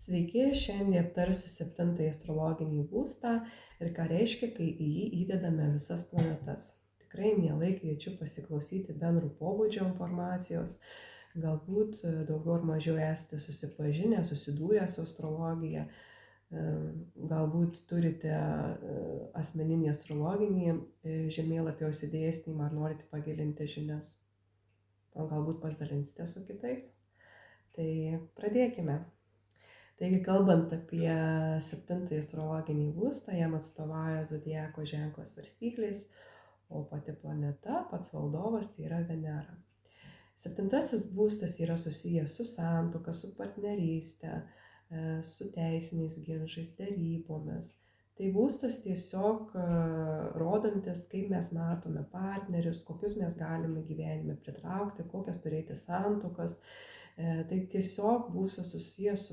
Sveiki, šiandien aptarsiu 7-ąjį astrologinį būstą ir ką reiškia, kai į jį įdedame visas planetas. Tikrai mielai kviečiu pasiklausyti bendrų pobūdžio informacijos, galbūt daugiau ar mažiau esate susipažinę, susidūrę su astrologija, galbūt turite asmeninį astrologinį žemėlapio išsidėstymą ar norite pagilinti žinias, o galbūt pasidalinsite su kitais. Tai pradėkime. Taigi, kalbant apie 7-ąjį astrologinį būstą, jam atstovauja zodiako ženklas Svarstyklės, o pati planeta, pats valdovas, tai yra Venera. 7-asis būstas yra susijęs su santuoka, su partnerystė, su teisiniais ginčais, derybomis. Tai būstas tiesiog rodantis, kaip mes matome partnerius, kokius mes galime gyvenime pritraukti, kokias turėti santuokas. Tai tiesiog būstas susijęs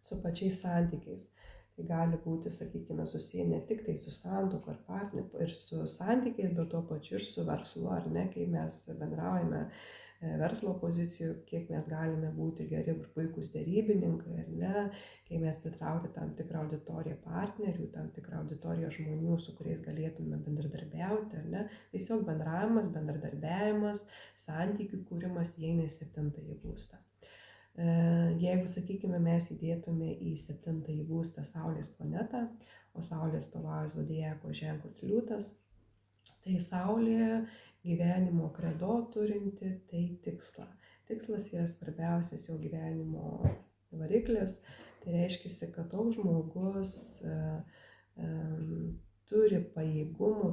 su pačiais santykiais. Tai gali būti, sakykime, susiję ne tik tai su santuoka ar partneriu ir su santykiais, bet tuo pačiu ir su verslu, ar ne, kai mes bendraujame verslo pozicijų, kiek mes galime būti geri ir puikūs derybininkai, ar ne, kai mes pritraukti tam tikrą auditoriją partnerių, tam tikrą auditoriją žmonių, su kuriais galėtume bendradarbiauti, ar ne. Tiesiog bendravimas, bendradarbiavimas, santykių kūrimas įeina į 7-ąjį būstą. Jeigu, sakykime, mes įdėtume į 7-ąjį būstą Saulės planetą, o Saulė atstovauja zodiako ženklas Liūtas, tai Saulė gyvenimo kredo turinti tai tikslą. Tikslas yra svarbiausias jo gyvenimo variklis. Tai reiškia, kad toks žmogus turi pajėgumų,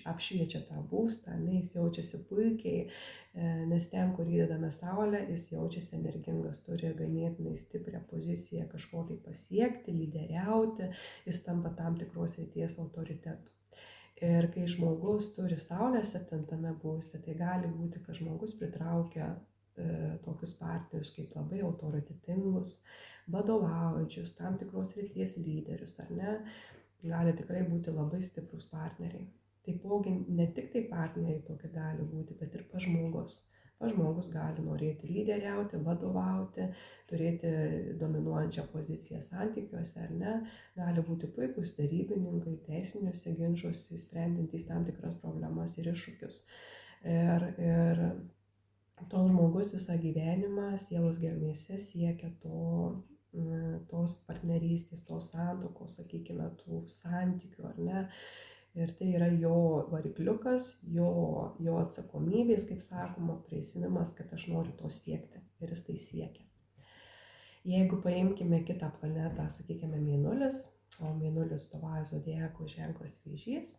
apšviečia tą būstą, jis jaučiasi puikiai, nes ten, kur įdedame Saulę, jis jaučiasi energingas, turi ganėtinai stiprią poziciją kažko tai pasiekti, lyderiauti, jis tampa tam tikros srities autoritetu. Ir kai žmogus turi Saulę 7-ame būste, tai gali būti, kad žmogus pritraukia tokius partnerius kaip labai autoritetingus, vadovaujančius, tam tikros srities lyderius, ar ne, gali tikrai būti labai stiprus partneriai. Taipogi ne tik tai partneriai tokie gali būti, bet ir pats žmogus. Pats žmogus gali norėti lyderiauti, vadovauti, turėti dominuojančią poziciją santykiuose, ar ne, gali būti puikūs derybininkai, teisiniuose ginčuose, sprendintys tam tikras problemas ir iššūkius. Ir toks žmogus visą gyvenimą sielos gelmėse siekia tos partnerystės, tos santuokos, sakykime, tų santykių, ar ne. Ir tai yra jo varikliukas, jo atsakomybės, kaip sakoma, prisiminimas, kad aš noriu to siekti. Ir jis tai siekia. Jeigu paimkime kitą planetą, sakykime, Mėnulis, o Mėnulis atstovauja zodiako ženklas Vėžys,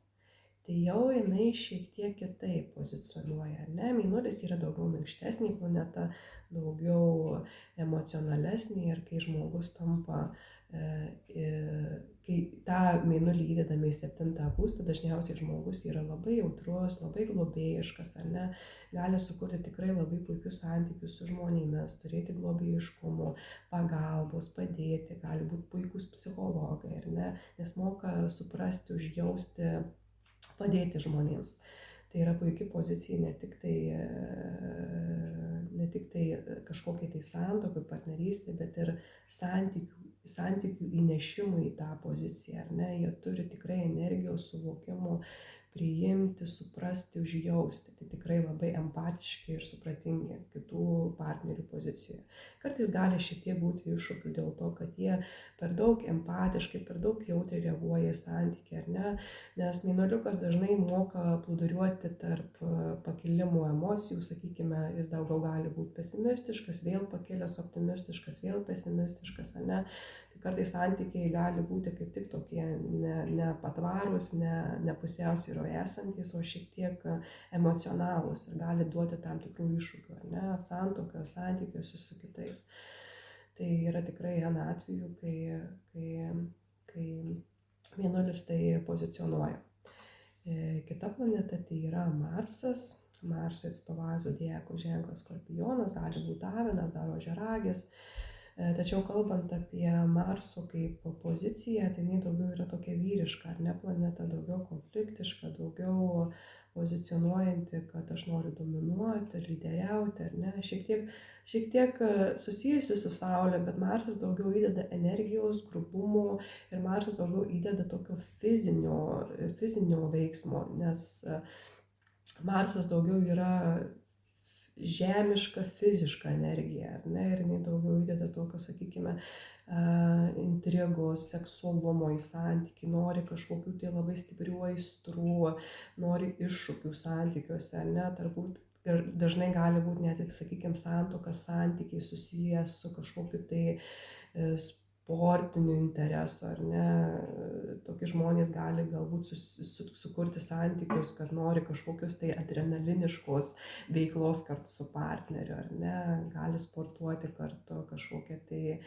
tai jau jinai šiek tiek kitaip pozicionuoja, ne? Mėnulis yra daugiau minkštesnė planeta, daugiau emocionalesnė, ir kai žmogus tampa, kai tą Mėnulį įdedame į 7-ą būstą, dažniausiai žmogus yra labai jautrus, labai globėjiškas, ar ne, gali sukurti tikrai labai puikius santykius su žmonėmis, turėti globėjiškumo, pagalbos, padėti, gali būti puikūs psichologai, ar ne, nes moka suprasti, užjausti, padėti žmonėms. Tai yra puikia pozicija ne tik tai kažkokiai tai santuokai, partnerystė, bet ir santykių įnešimui į tą poziciją, ar ne, jie turi tikrai energijos, suvokimo, priimti, suprasti, užjausti. Tai tikrai labai empatiški ir supratingi kitų partnerių pozicijoje. Kartais gali šiek tiek būti iššūkių dėl to, kad jie per daug empatiškai, per daug jautriai reaguoja į santykį, ar ne, nes Mėnuliukas dažnai moka plūduriuoti tarp pakilimų emocijų, sakykime, jis daugiau gali būti pesimistiškas, vėl pakilęs optimistiškas, vėl pesimistiškas, ar ne. Tai kartais santykiai gali būti kaip tik tokie nepatvarūs, ne pusiausvyroje esantys, o šiek tiek emocionalūs ir gali duoti tam tikrų iššūkių, ar ne, santuokos, santykiuose su kitais. Tai yra tikrai viena atveju, kai Mėnulis tai pozicionuoja. Kita planeta tai yra Marsas. Marsui atstovauja zodiako ženklas Skorpionas, gali būti Avinas, dar Ožiaragis. Tačiau kalbant apie Marso kaip poziciją, tai jinai daugiau yra tokia vyriška, ar ne planeta, daugiau konfliktiška, daugiau pozicionuojanti, kad aš noriu dominuoti, lyderiauti, ar ne, šiek tiek susijusi su Saulė, bet Marsas daugiau įdeda energijos, grubumo ir Marsas daugiau įdeda tokio fizinio veiksmo, nes Marsas daugiau yra žemiška, fiziška energija, ar ne, ir jinai daugiau įdeda tokio, sakykime, intrigos, seksualumo į santykį, nori kažkokių tai labai stiprių aistrų, nori iššūkių santykiuose, ar ne, turbūt ir dažnai gali būti net, sakykime, santuokas santykiai susijęs su kažkokiu tai sportiniu interesu, ar ne, tokie žmonės gali galbūt sukurti santykius, kad nori kažkokios tai adrenaliniškos veiklos kartu su partneriu, ar ne, gali sportuoti kartu, kažkokią tai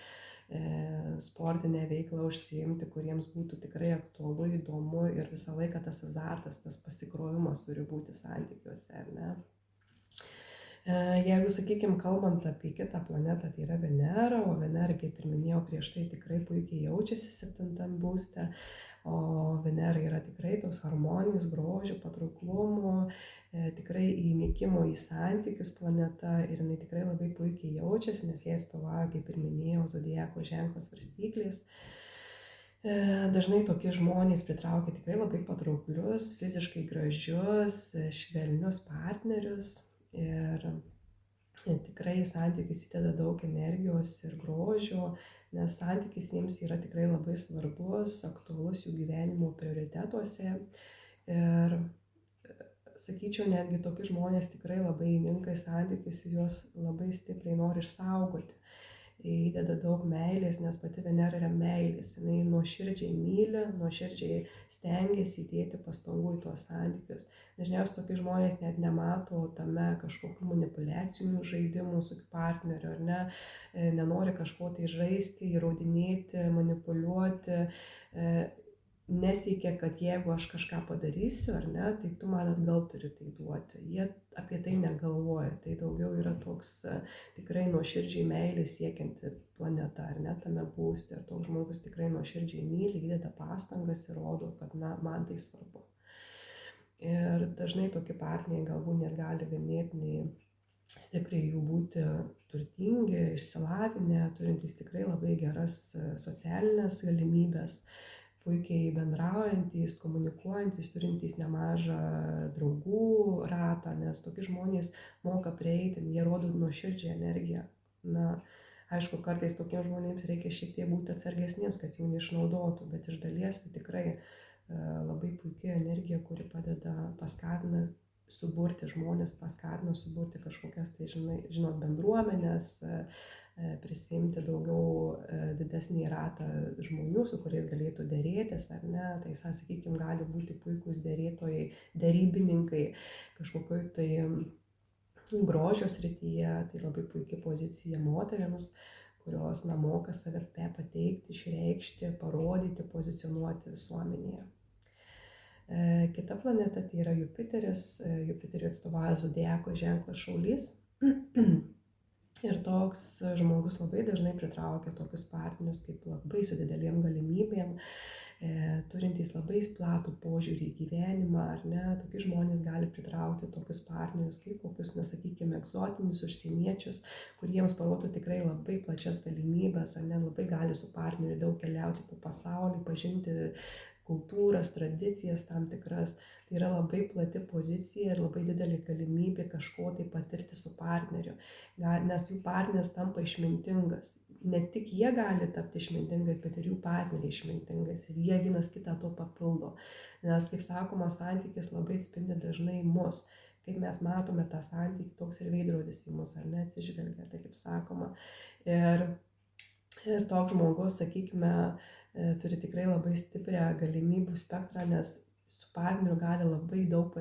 sportinę veiklą užsiimti, kuriems būtų tikrai aktualu, įdomu ir visą laiką tas azartas, tas pasikrovimas turi būti santykiuose, ar ne. Jeigu, sakykime, kalbant apie kitą planetą, tai yra Venera, o Venera, kaip ir minėjau prieš tai, tikrai puikiai jaučiasi 7 būste, o Venera yra tikrai tos harmonijos, grožio, patrauklumo, tikrai įnikimo į santykius planeta ir jinai tikrai labai puikiai jaučiasi, nes jie atstovauja, kaip ir minėjau, zodiako ženklas Svarstyklės. Dažnai tokie žmonės pritraukia tikrai labai patrauklius, fiziškai gražius, švelnius partnerius ir tikrai santykius įdeda daug energijos ir grožio, nes santykis jiems yra tikrai labai svarbus, aktualus jų gyvenimo prioritetuose ir sakyčiau, netgi tokie žmonės tikrai labai įninka į santykius ir juos labai stipriai nori išsaugoti. Įdeda daug meilės, nes pati Venera yra meilės, jinai nuoširdžiai myli, nuoširdžiai stengiasi įdėti pastangų į tuos santykius. Dažniausiai tokie žmonės net nemato tame kažkokių manipuliacinių žaidimų su partneriu, ar ne, nenori kažko tai žaisti, įrodinėti, manipuliuoti, nesiekia, kad jeigu aš kažką padarysiu, ar ne, tai tu man atgal turi tai duoti. Jie apie tai negalvoja, tai daugiau yra toks tikrai nuoširdžiai meilė siekianti planeta, ar ne, tame būste. Ir toks žmogus tikrai nuoširdžiai myli, įdeda pastangas ir rodo, kad man tai svarbu. Ir dažnai tokie partneriai galbūt net gali ganėtinai stipriai jų būti turtingi, išsilavinę, turintys tikrai labai geras socialinės galimybės, puikiai bendraujantys, komunikuojantys, turintys nemažą draugų ratą, nes tokie žmonės moka prieiti, jie rodo nuoširdžią energiją. Na, aišku, kartais tokiems žmonėms reikia šiek tiek būti atsargesniems, kad jų neišnaudotų, bet iš dalies tai tikrai labai puikia energija, kuri padeda, paskatina suburti žmonės, paskatina suburti kažkokias, tai žinot, bendruomenės, prisimti daugiau didesnį ratą žmonių, su kuriais galėtų dėrėtis, ar ne, tai, sakykime, gali būti puikūs dėrėtojai, dėrybininkai kažkokioj tai grožio srityje, tai labai puikia pozicija moteriams, kurios moka save pateikti, išreikšti, parodyti, pozicionuoti visuomenėje. Kita planeta tai yra Jupiteris, Jupiteriui atstovauja zodiako ženklas Šaulys. Ir toks žmogus labai dažnai pritraukia tokius partnerius kaip labai su didelėm galimybėm, turintys labai platų požiūrį į gyvenimą, ar ne, tokie žmonės gali pritraukti tokius partnerius kaip kokius, nesakykime, egzotinius užsieniečius, kuriems parodo tikrai labai plačias galimybės, ar ne, labai gali su partneriu daug keliauti po pasaulį, pažinti kultūras, tradicijas tam tikras. Tai yra labai plati pozicija ir labai didelė galimybė kažko tai patirti su partneriu, nes jų partneris tampa išmintingas. Ne tik jie gali tapti išmintingais, bet ir jų partneriai išmintingais ir jie vienas kitą to papildo. Nes, kaip sakoma, santykis labai atspindi dažnai mus. Kaip mes matome tą santykį, toks ir veidrodis į mus, ar ne, atsižvelgia, tai kaip sakoma. Ir toks žmogus, sakykime, turi tikrai labai stiprią galimybių spektrą, nes su partneriu gali labai daug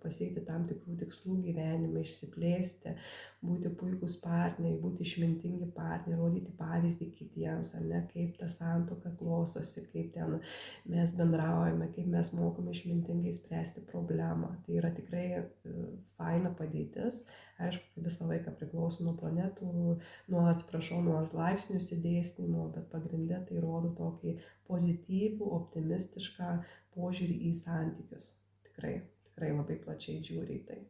pasiekti tam tikrų tikslų gyvenime, išsiplėsti, būti puikūs partneriai, būti išmintingi partneriai, rodyti pavyzdį kitiems, ar ne, kaip ta santuoka klostosi, kaip ten mes bendraujame, kaip mes mokame išmintingai spręsti problemą. Tai yra tikrai faina padėtis. Aišku, visą laiką priklauso nuo planetų, nuo laipsnių išsidėstymo, bet pagrinde tai rodo tokį pozityvų, optimistišką požiūrį į santykius. tikrai labai plačiai žiūri į tai.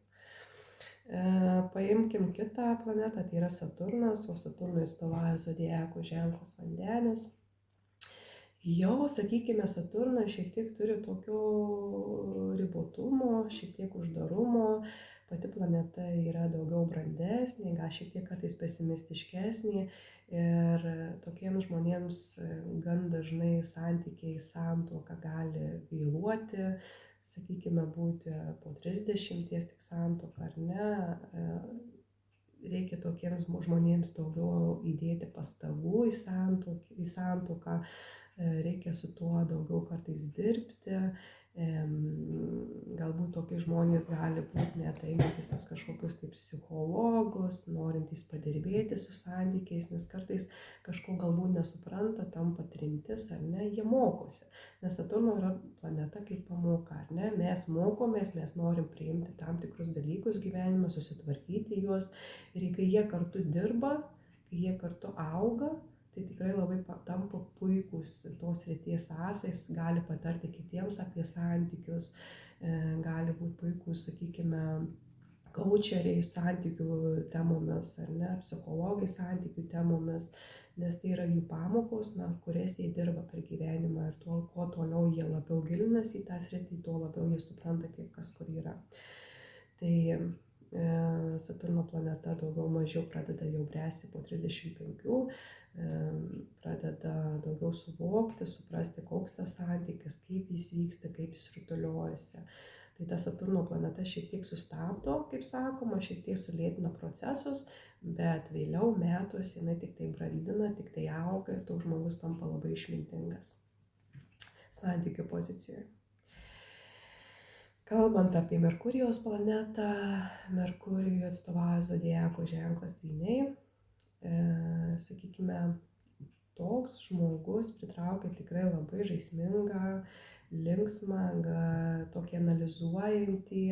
Paimkim kitą planetą, tai yra Saturnas, o Saturnui atstovauja zodiako ženklas Vandenis. Jau, sakykime, Saturnas šiek tiek turi tokio ribotumo, šiek tiek uždarumo, pati planeta yra daugiau brandesnė, gal šiek tiek kartais pesimistiškesnė ir tokiems žmonėms gan dažnai santykiai, santuoka gali vėluoti, sakykime, būti po 30 tik santuoka ar ne. Reikia tokiems žmonėms daugiau įdėti pastangų į santuoką, reikia su tuo daugiau kartais dirbti, galbūt tokie žmonės gali būti net einantys pas kažkokius tai psichologus, norintys padirbėti su santykiais, nes kartais kažko galbūt nesupranta, tampa trintis ar ne, jie mokosi, nes Saturno yra planeta kaip pamoka, ar ne, mes mokomės, mes norim priimti tam tikrus dalykus gyvenime, susitvarkyti juos ir kai jie kartu dirba, kai jie kartu auga, tai tikrai labai tampa puikūs tos srities asais, gali patarti kitiems apie santykius, gali būti puikūs, sakykime, kaučeriai santykių temomis, ar ne, psichologai santykių temomis, nes tai yra jų pamokos, kurias jie dirba per gyvenimą ir kuo toliau jie labiau gilinasi į tą sritį, tuo labiau jie supranta, kaip kas kur yra. Tai Saturno planeta daugiau mažiau pradeda jau bręsti po 35, pradeda daugiau suvokti, suprasti, koks tas santykis, kaip jis vyksta, kaip jis rutuliuojasi. Tai ta Saturno planeta šiek tiek sustabdo, kaip sakoma, šiek tiek sulėtina procesus, bet vėliau metuose jinai tik tai brandina, tik tai auga ir toks žmogus tampa labai išmintingas santykių pozicijoje. Kalbant apie Merkurijos planetą, Merkurijui atstovauja zodiako ženklas Dvyniai. Sakykime, toks žmogus pritraukia tikrai labai žaismingą, linksmą, tokį analizuojantį,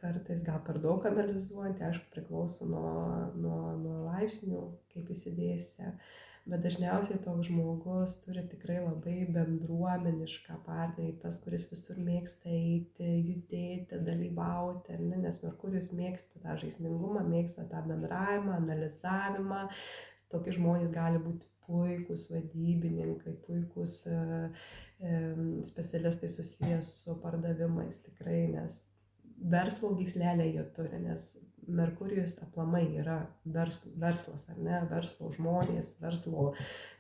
kartais gal per daug analizuojantį, aišku, priklauso nuo laipsnių, kaip įsidėsi. Bet dažniausiai toks žmogus turi tikrai labai bendruomenišką partnerį, tas, kuris visur mėgsta eiti, judėti, dalyvauti, nes Merkurijus mėgsta tą žaismingumą, mėgsta tą bendravimą, analizavimą. Tokie žmonės gali būti puikūs vadybininkai, puikūs specialistai susijęs su pardavimais, tikrai, nes verslo gyslelę jie turi, nes Merkurijus aplamai yra verslas, ar ne, verslo žmonės, verslo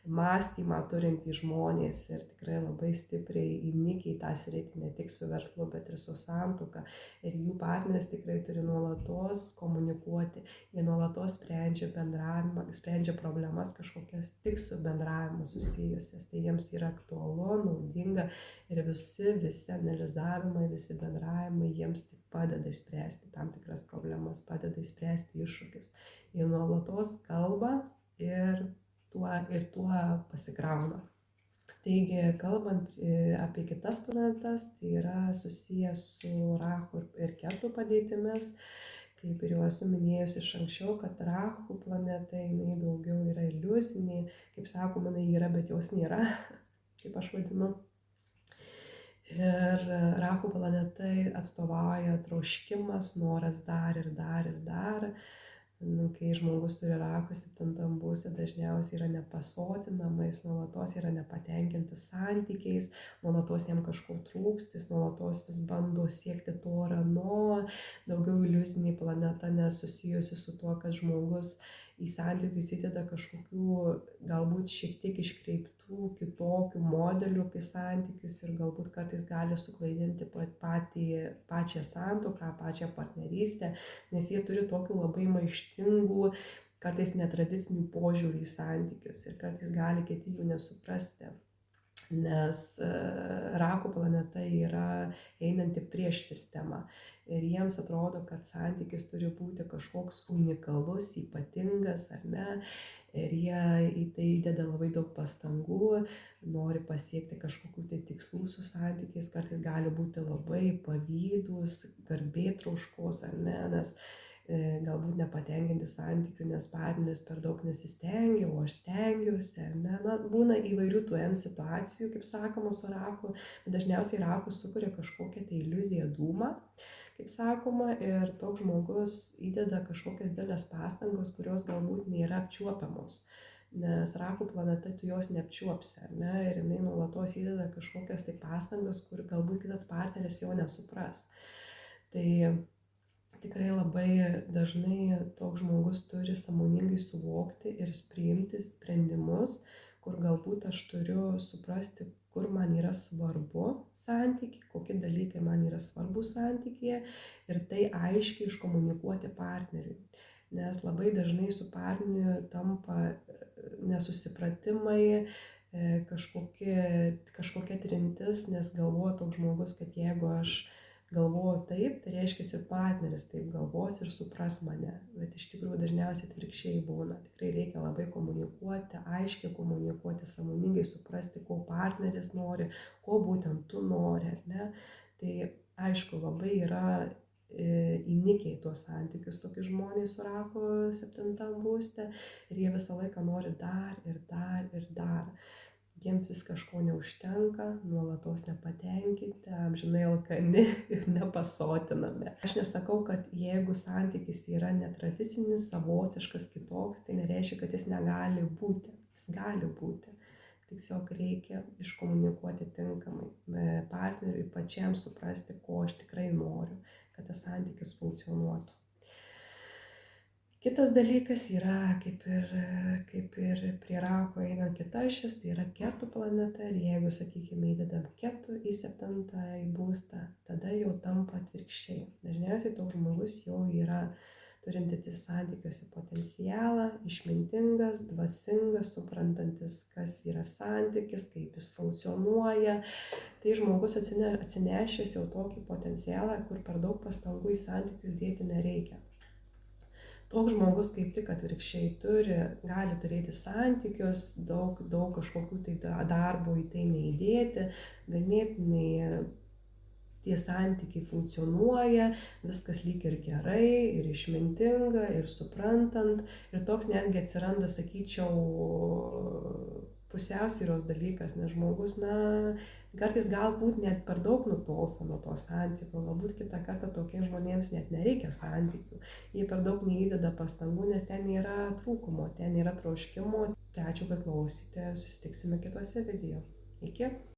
mąstymą turintys žmonės ir tikrai labai stipriai įnikę į tą sritį, ne tik su verslu, bet ir su santuoka. Ir jų partneris tikrai turi nuolatos komunikuoti, jie nuolatos sprendžia problemas kažkokias tik su bendravimu susijusias. Tai jiems yra aktualu, naudinga ir visi analizavimai, visi bendravimai jiems tik padeda išspręsti tam tikras problemas, padeda išspręsti iššūkius. Jie nuolatos kalba ir tuo pasikrauna. Taigi, kalbant apie kitas planetas, tai yra susijęs su Rahu ir Ketu padėtimis. Kaip ir jau esu minėjusi iš anksčiau, kad Rahu planeta, jinai daugiau yra iliuzinė, kaip sakoma, jinai yra, bet jos nėra, kaip aš vadinu. Ir Rahu planeta atstovauja troškimas, noras dar ir dar ir dar. Kai žmogus turi Rahu 7 būste, dažniausiai yra nepasotinama, jis nuolatos yra nepatenkintas santykiais, nuolatos jam kažko trūksta, jis nuolatos vis bando siekti to ar ano, daugiau iliuzinė planeta nesusijusi su tuo, kad žmogus į santykius įdeda kažkokių galbūt šiek tiek iškreiptų, kitokių modelių apie santykius ir galbūt kartais gali suklaidinti pačią santuoką, pačią partnerystę, nes jie turi tokių labai maištingų, kartais netradicinių požiūrių į santykius ir kartais gali kiti jų nesuprasti. Nes Rahu planeta yra einanti prieš sistemą ir jiems atrodo, kad santykis turi būti kažkoks unikalus, ypatingas ar ne, ir jie į tai įdeda labai daug pastangų, nori pasiekti kažkokių tai tikslų su santykiais, kartais gali būti labai pavydūs, garbėtroškos ar ne, nes galbūt nepatenkinti santykių, nes partneris per daug nesistengia, o aš stengiuosi, ar ne? Na, būna įvairių tų N situacijų, kaip sakoma, su raku, bet dažniausiai rakus sukuria kažkokią tai iliuziją dūmą, kaip sakoma, ir toks žmogus įdeda kažkokias didelės pastangos, kurios galbūt nėra apčiuopiamos. Nes rakų planeta tu jos neapčiuopsi, ar ne? Ir jinai nuolatos įdeda kažkokias tai pastangas, kur galbūt kitas partneris jo nesupras. Tai tikrai labai dažnai toks žmogus turi sąmoningai suvokti ir priimti sprendimus, kur galbūt aš turiu suprasti, kur man yra svarbu santykiai, kokie dalykai man yra svarbu santykyje ir tai aiškiai iškomunikuoti partneriui. Nes labai dažnai su partneriu tampa nesusipratimai, kažkokia trintis, nes galvoja toks žmogus, kad jeigu aš galvoju taip, tai reiškia ir partneris taip galvos ir supras mane. Bet iš tikrųjų dažniausiai atvirkščiai būna. Tikrai reikia labai komunikuoti, aiškiai komunikuoti, sąmoningai suprasti, ko partneris nori, ko būtent tu nori, ar ne. Tai aišku, labai yra įnikę į tuos santykius tokie žmonės su rako 7 būste ir jie visą laiką nori dar ir dar ir dar. Jiems vis kažko neužtenka, nuolatos nepatenkinti, amžinai alkani ir nepasotinami. Aš nesakau, kad jeigu santykis yra netradicinis, savotiškas, kitoks, tai nereiškia, kad jis negali būti. Jis gali būti. Tiesiog reikia iškomunikuoti tinkamai partneriui, pačiam suprasti, ko aš tikrai noriu, kad tas santykis funkcionuotų. Kitas dalykas yra, kaip ir prie rako eina kita ašis, tai yra ketų planeta. Ir jeigu, sakykime, įdedam ketų į 7 būstą, tada jau tampa atvirkščiai. Dažniausiai toks žmogus jau yra turintis santykiuose potencialą, išmintingas, dvasingas, suprantantis, kas yra santykis, kaip jis funkcionuoja. Tai žmogus atsinešęs jau tokį potencialą, kur per daug pastangų į santykius dėti nereikia. Toks žmogus kaip tik atvirkščiai gali turėti santykius, daug kažkokių tai darbų į tai neįdėti, ganėtinai tie santykiai funkcionuoja, viskas lyg ir gerai, ir išmintinga, ir suprantant, ir toks netgi atsiranda, sakyčiau, pusiausvyros dalykas, nes žmogus, kartais galbūt net per daug nutolsta nuo to santykių, galbūt kitą kartą tokiems žmonėms net nereikia santykių, jie per daug neįdeda pastangų, nes ten nėra trūkumo, ten nėra troškimo. Tai ačiū, kad klausėte, susitiksime kituose video. Iki.